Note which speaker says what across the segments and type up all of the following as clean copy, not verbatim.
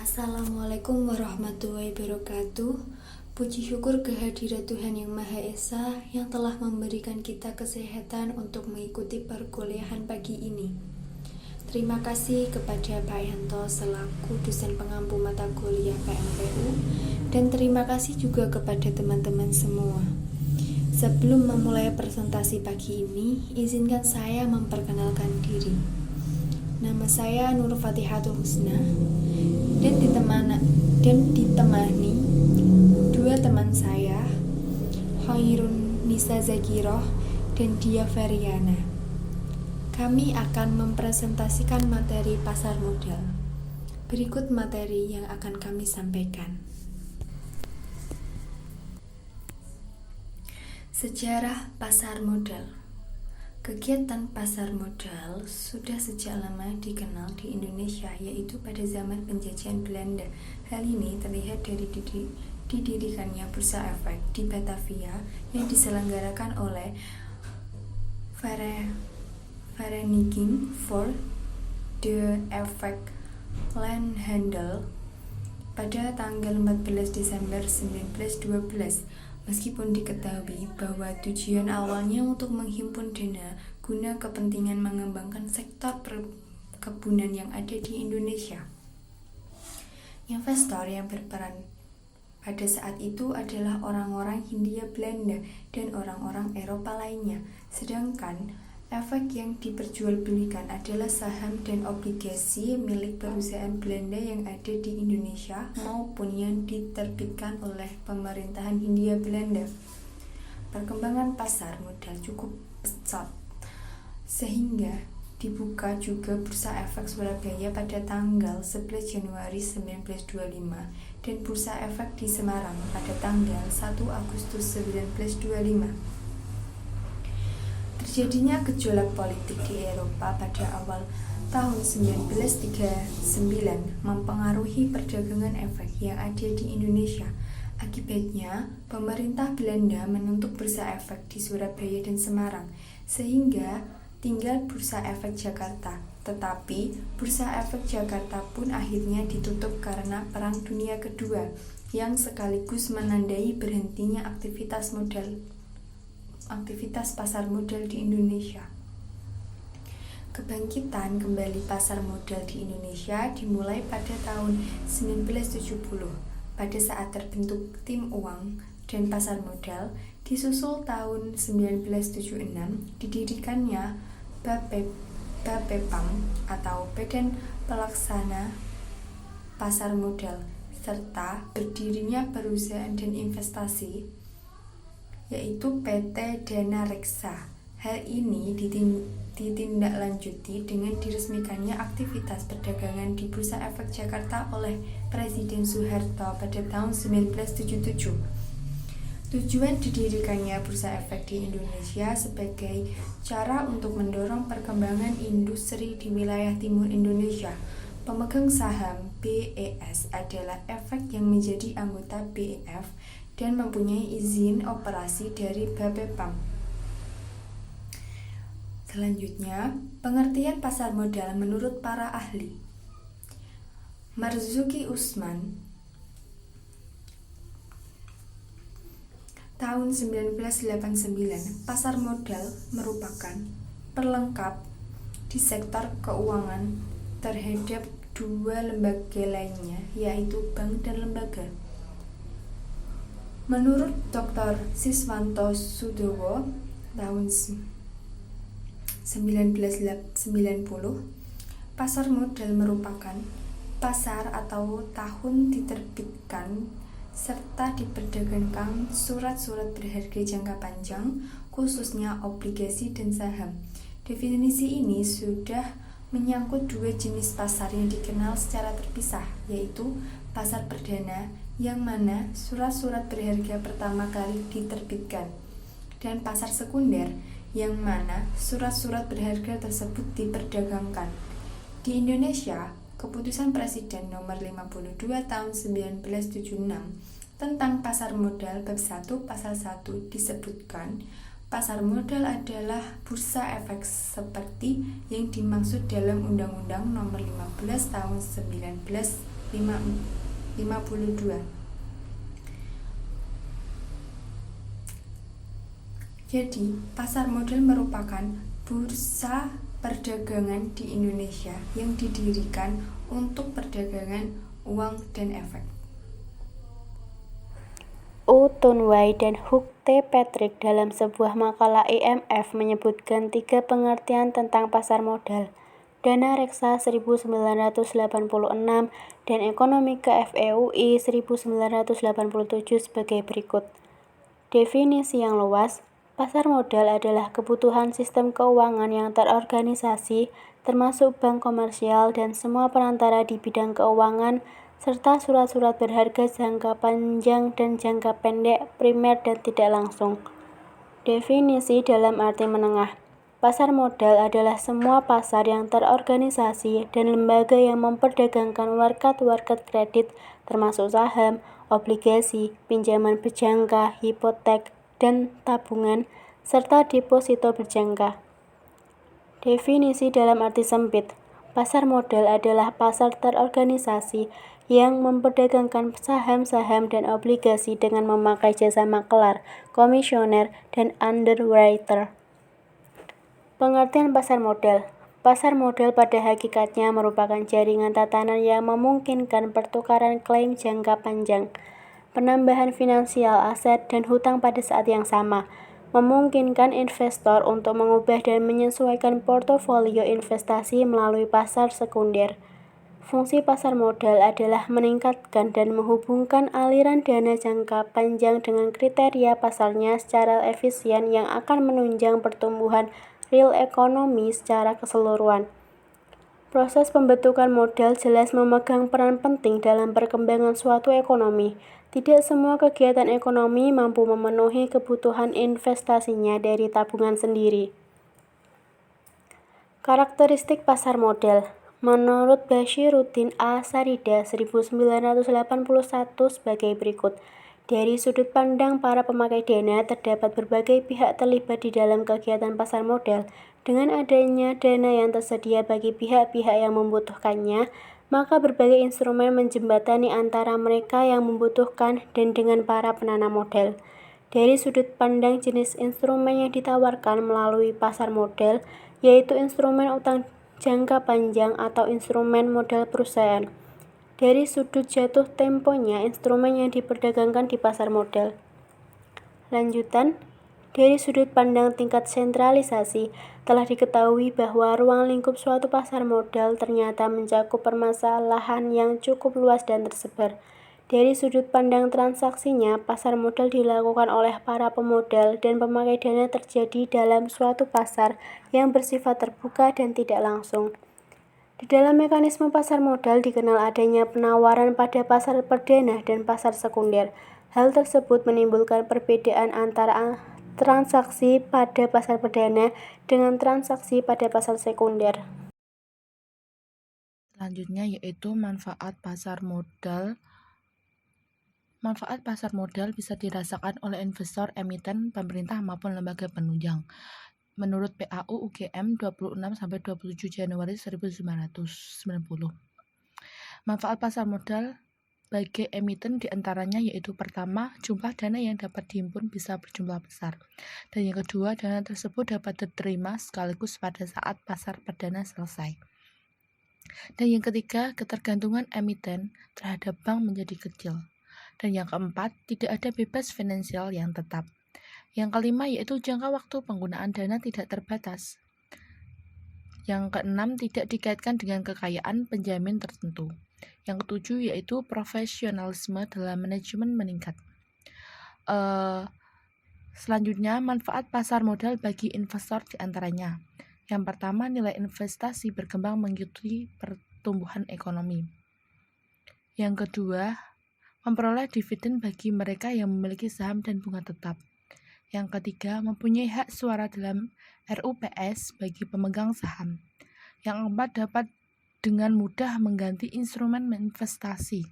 Speaker 1: Assalamualaikum warahmatullahi wabarakatuh. Puji syukur kehadirat Tuhan Yang Maha Esa yang telah memberikan kita kesehatan untuk mengikuti perkuliahan pagi ini. Terima kasih kepada Pak Yanto selaku dosen pengampu mata kuliah PMPU, dan terima kasih juga kepada teman-teman semua. Sebelum memulai presentasi pagi ini, izinkan saya memperkenalkan diri. Nama saya Nur Fatihatul Husna dan ditemani dua teman saya, Khairun Nisa Zakiroh dan Dia Feriana. Kami akan mempresentasikan materi pasar modal. Berikut materi yang akan kami sampaikan. Sejarah pasar modal. Kegiatan pasar modal sudah sejak lama dikenal di Indonesia, yaitu pada zaman penjajahan Belanda. Hal ini terlihat dari didirikannya Bursa Efek di Batavia yang diselenggarakan oleh Vereniging voor de Effectlandhandel pada tanggal 14 Desember 1912. Meskipun diketahui bahwa tujuan awalnya untuk menghimpun dana guna kepentingan mengembangkan sektor perkebunan yang ada di Indonesia. Investor yang berperan pada saat itu adalah orang-orang Hindia Belanda dan orang-orang Eropa lainnya, sedangkan efek yang diperjualbelikan adalah saham dan obligasi milik perusahaan Belanda yang ada di Indonesia maupun yang diterbitkan oleh pemerintahan Hindia Belanda. Perkembangan pasar modal cukup pesat sehingga dibuka juga Bursa Efek Surabaya pada tanggal 11 Januari 1925 dan Bursa Efek di Semarang pada tanggal 1 Agustus 1925. Terjadinya gejolak politik di Eropa pada awal tahun 1939 mempengaruhi perdagangan efek yang ada di Indonesia. Akibatnya, pemerintah Belanda menutup Bursa Efek di Surabaya dan Semarang, sehingga tinggal Bursa Efek Jakarta. Tetapi, Bursa Efek Jakarta pun akhirnya ditutup karena Perang Dunia Kedua, yang sekaligus menandai berhentinya aktivitas pasar modal di Indonesia. Kebangkitan kembali pasar modal di Indonesia dimulai pada tahun 1970 pada saat terbentuk Tim Uang dan Pasar Modal, disusul tahun 1976 didirikannya BAPEPAM atau Badan Pelaksana Pasar Modal, serta berdirinya perusahaan dan investasi yaitu PT Dana Reksa. Hal ini ditindaklanjuti dengan diresmikannya aktivitas perdagangan di Bursa Efek Jakarta oleh Presiden Soeharto pada tahun 1977. Tujuan didirikannya Bursa Efek di Indonesia sebagai cara untuk mendorong perkembangan industri di wilayah timur Indonesia. Pemegang saham BES adalah efek yang menjadi anggota BEF dan mempunyai izin operasi dari BAPEPAM. Selanjutnya, pengertian pasar modal menurut para ahli. Marzuki Usman tahun 1989, pasar modal merupakan perlengkap di sektor keuangan terhadap dua lembaga lainnya, yaitu bank dan lembaga. Menurut Dr. Siswanto Sudowo tahun 1990, pasar modal merupakan pasar atau tahun diterbitkan serta diperdagangkan surat-surat berharga jangka panjang, khususnya obligasi dan saham. Definisi ini sudah menyangkut dua jenis pasar yang dikenal secara terpisah, yaitu pasar perdana yang mana surat-surat berharga pertama kali diterbitkan, dan pasar sekunder yang mana surat-surat berharga tersebut diperdagangkan. Di Indonesia, Keputusan Presiden Nomor 52 Tahun 1976 tentang pasar modal bab 1 pasal 1 disebutkan, pasar modal adalah bursa efek seperti yang dimaksud dalam Undang-Undang Nomor 15 Tahun 1945 52. Jadi, pasar modal merupakan bursa perdagangan di Indonesia yang didirikan untuk perdagangan uang dan efek.
Speaker 2: U. Tunway dan Hugh T. Patrick dalam sebuah makalah IMF menyebutkan 3 pengertian tentang pasar modal. Dana Reksa 1986 dan Ekonomika FEUI 1987 sebagai berikut. Definisi yang luas, pasar modal adalah kebutuhan sistem keuangan yang terorganisasi, termasuk bank komersial dan semua perantara di bidang keuangan, serta surat-surat berharga jangka panjang dan jangka pendek, primer dan tidak langsung. Definisi dalam arti menengah, pasar modal adalah semua pasar yang terorganisasi dan lembaga yang memperdagangkan warkat-warkat kredit, termasuk saham, obligasi, pinjaman berjangka, hipotek, dan tabungan, serta deposito berjangka. Definisi dalam arti sempit, pasar modal adalah pasar terorganisasi yang memperdagangkan saham-saham dan obligasi dengan memakai jasa maklar, komisioner, dan underwriter. Pengertian pasar modal. Pasar modal pada hakikatnya merupakan jaringan tatanan yang memungkinkan pertukaran klaim jangka panjang, penambahan finansial aset dan hutang pada saat yang sama, memungkinkan investor untuk mengubah dan menyesuaikan portofolio investasi melalui pasar sekunder. Fungsi pasar modal adalah meningkatkan dan menghubungkan aliran dana jangka panjang dengan kriteria pasarnya secara efisien yang akan menunjang pertumbuhan real ekonomi secara keseluruhan. Proses pembentukan modal jelas memegang peran penting dalam perkembangan suatu ekonomi. Tidak semua kegiatan ekonomi mampu memenuhi kebutuhan investasinya dari tabungan sendiri. Karakteristik pasar modal. Menurut Bashiruddin A. Sarida 1981 sebagai berikut. Dari sudut pandang para pemakai dana, terdapat berbagai pihak terlibat di dalam kegiatan pasar modal. Dengan adanya dana yang tersedia bagi pihak-pihak yang membutuhkannya, maka berbagai instrumen menjembatani antara mereka yang membutuhkan dan dengan para penanam modal. Dari sudut pandang jenis instrumen yang ditawarkan melalui pasar modal, yaitu instrumen utang jangka panjang atau instrumen modal perusahaan. Dari sudut jatuh temponya instrumen yang diperdagangkan di pasar modal. Lanjutan, dari sudut pandang tingkat sentralisasi, telah diketahui bahwa ruang lingkup suatu pasar modal ternyata mencakup permasalahan yang cukup luas dan tersebar. Dari sudut pandang transaksinya, pasar modal dilakukan oleh para pemodal dan pemakai dana terjadi dalam suatu pasar yang bersifat terbuka dan tidak langsung. Di dalam mekanisme pasar modal dikenal adanya penawaran pada pasar perdana dan pasar sekunder. Hal tersebut menimbulkan perbedaan antara transaksi pada pasar perdana dengan transaksi pada pasar sekunder.
Speaker 3: Selanjutnya yaitu manfaat pasar modal. Manfaat pasar modal bisa dirasakan oleh investor, emiten, pemerintah maupun lembaga penunjang. Menurut PAU UGM 26-27 Januari 1990. Manfaat pasar modal bagi emiten diantaranya yaitu pertama, jumlah dana yang dapat dihimpun bisa berjumlah besar. Dan yang kedua, dana tersebut dapat diterima sekaligus pada saat pasar perdana selesai. Dan yang ketiga, ketergantungan emiten terhadap bank menjadi kecil. Dan yang keempat, tidak ada bebas finansial yang tetap. Yang kelima yaitu jangka waktu penggunaan dana tidak terbatas. Yang keenam, tidak dikaitkan dengan kekayaan penjamin tertentu. Yang ketujuh yaitu profesionalisme dalam manajemen meningkat. Selanjutnya, manfaat pasar modal bagi investor diantaranya. Yang pertama, nilai investasi berkembang mengikuti pertumbuhan ekonomi. Yang kedua, memperoleh dividen bagi mereka yang memiliki saham dan bunga tetap. Yang ketiga, mempunyai hak suara dalam RUPS bagi pemegang saham. Yang keempat, dapat dengan mudah mengganti instrumen investasi.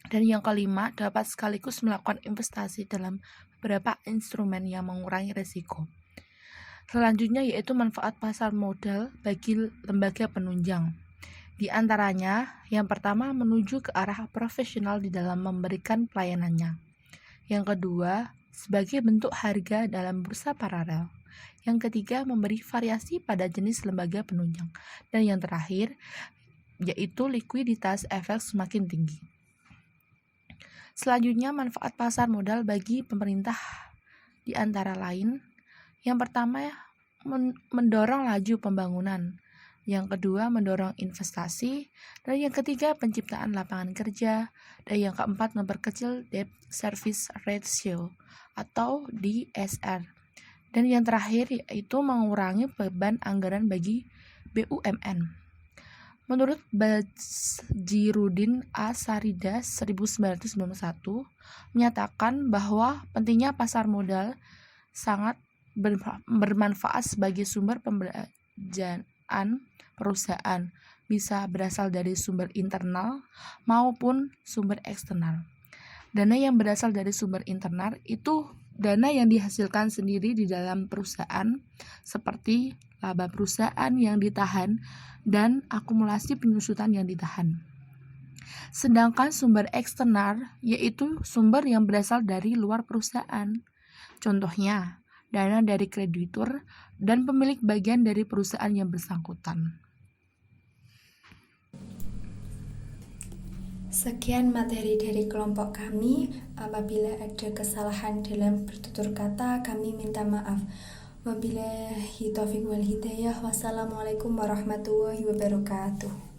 Speaker 3: Dan yang kelima, dapat sekaligus melakukan investasi dalam beberapa instrumen yang mengurangi risiko. Selanjutnya yaitu manfaat pasar modal bagi lembaga penunjang. Di antaranya, yang pertama menuju ke arah profesional di dalam memberikan pelayanannya. Yang kedua, sebagai bentuk harga dalam bursa paralel. Yang ketiga, memberi variasi pada jenis lembaga penunjang. Dan yang terakhir, yaitu likuiditas efek semakin tinggi. Selanjutnya, manfaat pasar modal bagi pemerintah di antara lain, yang pertama mendorong laju pembangunan, yang kedua mendorong investasi, dan yang ketiga penciptaan lapangan kerja, dan yang keempat memperkecil debt service ratio atau DSR, dan yang terakhir yaitu mengurangi beban anggaran bagi BUMN. Menurut Bajirudin A. Saridas 1991 menyatakan bahwa pentingnya pasar modal sangat bermanfaat sebagai sumber pembelanjaan perusahaan, bisa berasal dari sumber internal maupun sumber eksternal. Dana yang berasal dari sumber internal itu dana yang dihasilkan sendiri di dalam perusahaan, seperti laba perusahaan yang ditahan dan akumulasi penyusutan yang ditahan. Sedangkan sumber eksternal yaitu sumber yang berasal dari luar perusahaan. Contohnya, dana dari kreditur dan pemilik bagian dari perusahaan yang bersangkutan.
Speaker 1: Sekian materi dari kelompok kami. Apabila ada kesalahan dalam bertutur kata, kami minta maaf. Wabillahi taufiq wal hidayah. Wassalamualaikum warahmatullahi wabarakatuh.